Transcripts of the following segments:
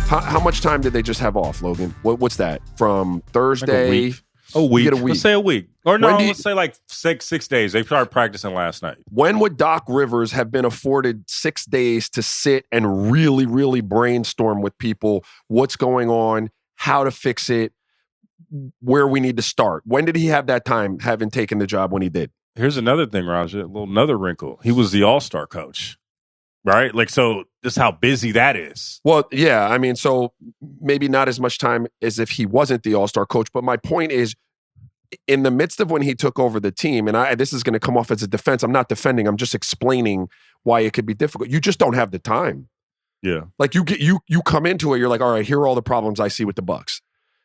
How much time did they just have off, Logan? What's that? From Thursday? Like a week. You get a week. Let's say a week. Or no, let's say like six days. They started practicing last night. When would Doc Rivers have been afforded 6 days to sit and really, really brainstorm with people what's going on, how to fix it, where we need to start? When did he have that time, having taken the job when he did? Here's another thing, Raja, another wrinkle. He was the all-star coach, right? Like, so this is how busy that is. Well, yeah, I mean, so maybe not as much time as if he wasn't the all-star coach, but my point is, in the midst of when he took over the team, and this is going to come off as a defense, I'm not defending, I'm just explaining why it could be difficult. You just don't have the time. Yeah. Like you come into it, you're like, all right, here are all the problems I see with the Bucks.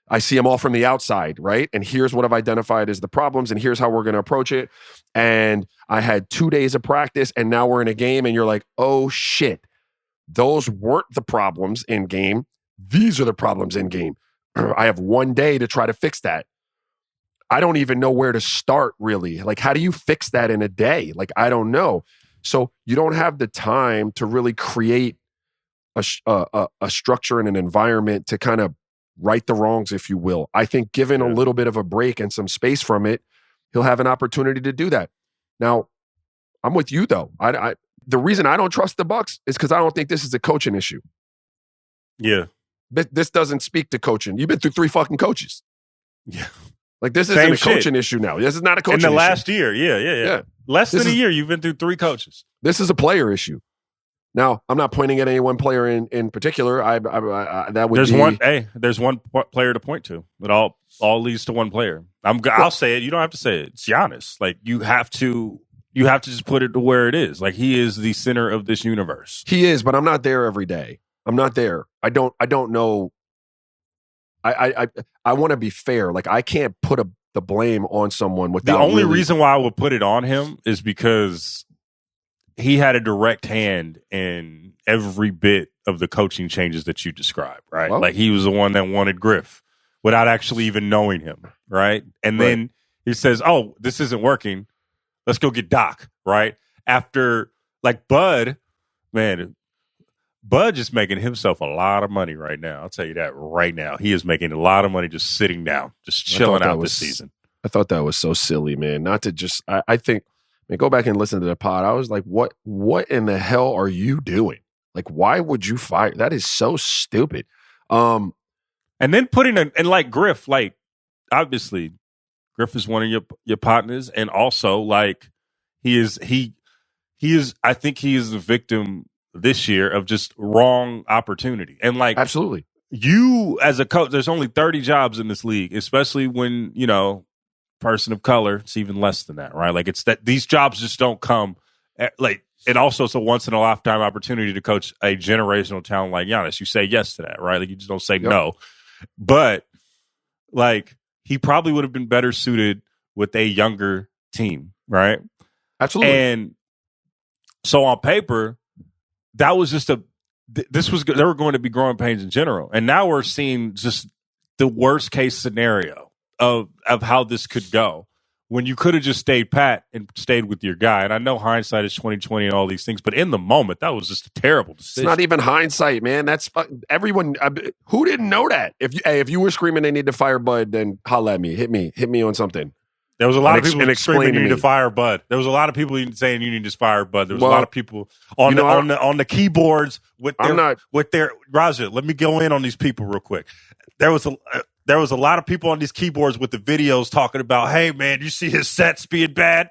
I see them all from the outside, right? And here's what I've identified as the problems, and here's how we're going to approach it. And I had 2 days of practice, and now we're in a game, and you're like, oh shit, those weren't the problems in game. These are the problems in game. I have 1 day to try to fix that. I don't even know where to start, really. Like, how do you fix that in a day? Like, I don't know. So you don't have the time to really create a structure and an environment to kind of right the wrongs, if you will. I think given a little bit of a break and some space from it, he'll have an opportunity to do that. Now, I'm with you, though. The reason I don't trust the Bucks is because I don't think this is a coaching issue. Yeah. This doesn't speak to coaching. You've been through 3 fucking coaches. Yeah. Like, this isn't a coaching issue now. This is not a coaching issue. In the last year, yeah. Less than a year, you've been through 3 coaches. This is a player issue. Now, I'm not pointing at any one player in particular. That would there's one player to point to. It all leads to one player. I'll say it. You don't have to say it. It's Giannis. Like, you have to just put it to where it is. Like, he is the center of this universe. He is, but I'm not there every day. I'm not there. I don't know. I want to be fair. Like, I can't put the blame on someone without. The only reason why I would put it on him is because he had a direct hand in every bit of the coaching changes that you described, right? Well, like, he was the one that wanted Griff without actually even knowing him, right? And then he says, oh, this isn't working. Let's go get Doc, right? After, like, Bud just making himself a lot of money right now. I'll tell you that right now. He is making a lot of money just sitting down, just chilling out this season. I thought that was so silly, man. Not to just, I think, go back and listen to the pod. I was like, what in the hell are you doing? Like, why would you fire? That is so stupid. And then putting and like Griff, like, obviously Griff is one of your partners, and also, like, he is I think he is the victim this year of just wrong opportunity. And, like, absolutely, you as a coach, there's only 30 jobs in this league, especially when, person of color, it's even less than that, right? Like, it's that these jobs just don't come like, and also it's a once in a lifetime opportunity to coach a generational talent like Giannis. You say yes to that, right? Like, you just don't say no. But, like, he probably would have been better suited with a younger team, right? Absolutely. And so on paper, that was just there were going to be growing pains in general. And now we're seeing just the worst case scenario of how this could go, when you could have just stayed pat and stayed with your guy. And I know hindsight is 20/20 and all these things, but in the moment, that was just a terrible decision. It's not even hindsight, man. That's everyone. Who didn't know that? If you were screaming they need to fire Bud, then holla at me, hit me on something. There was a lot of people screaming you need to fire Bud. There was a lot of people saying you need to fire Bud. There was a lot of people on the keyboards with their Raja. Let me go in on these people real quick. There was a lot of people on these keyboards with the videos talking about, hey, man, you see his sets being bad?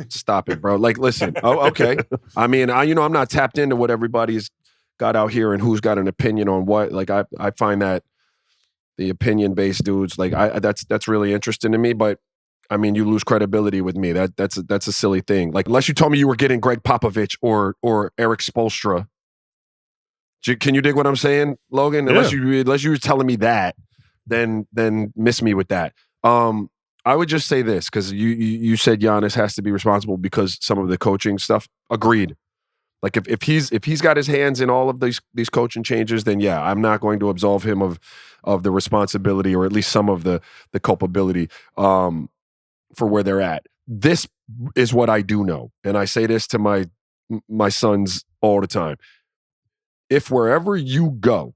Stop it, bro. Like, listen. Oh, okay. I mean, I'm not tapped into what everybody's got out here and who's got an opinion on what. Like, I find that the opinion-based dudes, like, that's really interesting to me. But I mean, you lose credibility with me. That's a silly thing. Like, unless you told me you were getting Greg Popovich or Eric Spoelstra. Can you dig what I'm saying, Logan? Yeah. Unless you were telling me that, then miss me with that. I would just say this, because you said Giannis has to be responsible because some of the coaching stuff. Agreed. Like, if he's got his hands in all of these coaching changes, then yeah, I'm not going to absolve him of the responsibility, or at least some of the culpability for where they're at. This is what I do know, and I say this to my sons all the time. if wherever you go,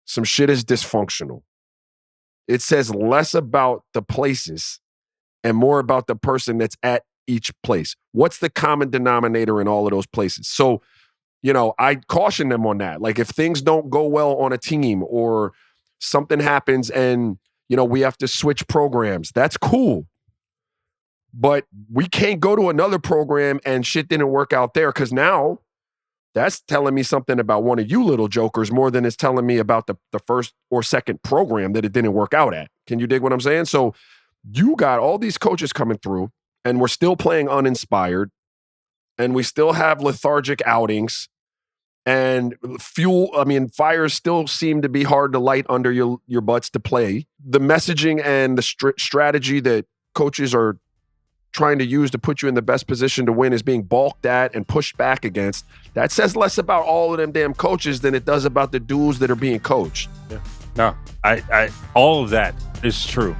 some shit is dysfunctional, it says less about the places and more about the person that's at each place. What's the common denominator in all of those places? So, I caution them on that. Like if things don't go well on a team or something happens and, we have to switch programs, that's cool. But we can't go to another program and shit didn't work out there, because now that's telling me something about one of you little jokers more than it's telling me about the first or second program that it didn't work out at. Can you dig what I'm saying? So you got all these coaches coming through and we're still playing uninspired and we still have lethargic outings and fires still seem to be hard to light under your butts to play. The messaging and the strategy that coaches are trying to use to put you in the best position to win is being balked at and pushed back against. That says less about all of them damn coaches than it does about the dudes that are being coached. Yeah. No, I all of that is true.